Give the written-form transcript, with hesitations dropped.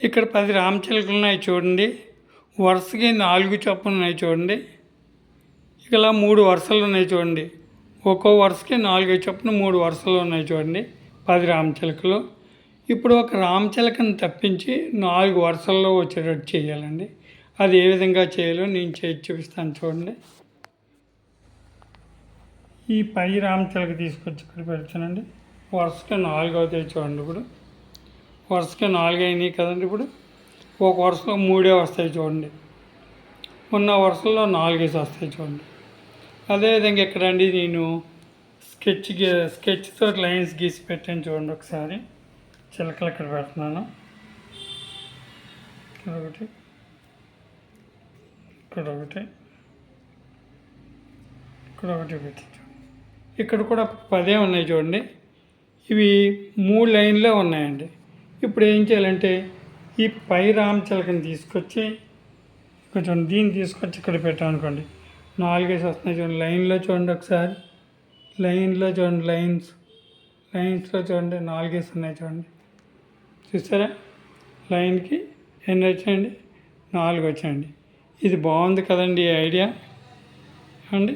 ఇక్కడ 10 రామచిలుకలు ఉన్నాయి చూడండి. వరుసకి 4 చొప్పున ఉన్నాయి చూడండి. ఇలా 3 వరుసలు ఉన్నాయి చూడండి. ఒక్కో వరుసకి 4 చొప్పున 3 వరుసలు ఉన్నాయి చూడండి. 10 రామచిలుకలు. ఇప్పుడు ఒక రామచిలకను తప్పించి 4 వరుసల్లో వచ్చేటట్టు చేయాలండి. అది ఏ విధంగా చేయాలో నేను చేసి చూపిస్తాను చూడండి. ఈ పై రామచిలక తీసుకొచ్చి ఇక్కడ పెడతానండి. వరుసకి 4 అవుతాయి చూడండి. ఇప్పుడు వరుసకి 4 అయినాయి కదండి. ఇప్పుడు ఒక వరుసలో 3 వస్తాయి చూడండి. ఉన్న వరుసల్లో 4 వస్తాయి చూడండి. అదేవిధంగా ఎక్కడండి నేను స్కెచ్తో లైన్స్ గీసి పెట్టాను చూడండి. ఒకసారి చిలకలు ఇక్కడ పెడుతున్నాను. ఇక్కడ ఒకటి, ఇక్కడ ఒకటి, ఇక్కడ ఒకటి పెట్టి ఇక్కడ కూడా 10 ఉన్నాయి చూడండి. ఇవి 3 లైన్లో ఉన్నాయండి. ఇప్పుడు ఏం చేయాలంటే ఈ పై రామచిలకని తీసుకొచ్చి కొంచెం దీన్ని తీసుకొచ్చి ఇక్కడ పెట్టామనుకోండి. 4 వస్తున్నాయి చూడండి. లైన్లో చూడండి. ఒకసారి లైన్లో చూడండి. లైన్స్లో చూడండి 4 ఉన్నాయి చూడండి. చూస్తారా? లైన్కి ఎన్ని వచ్చాయండి? 4 వచ్చాయండి. ఇది బాగుంది కదండి ఈ ఐడియా అండి.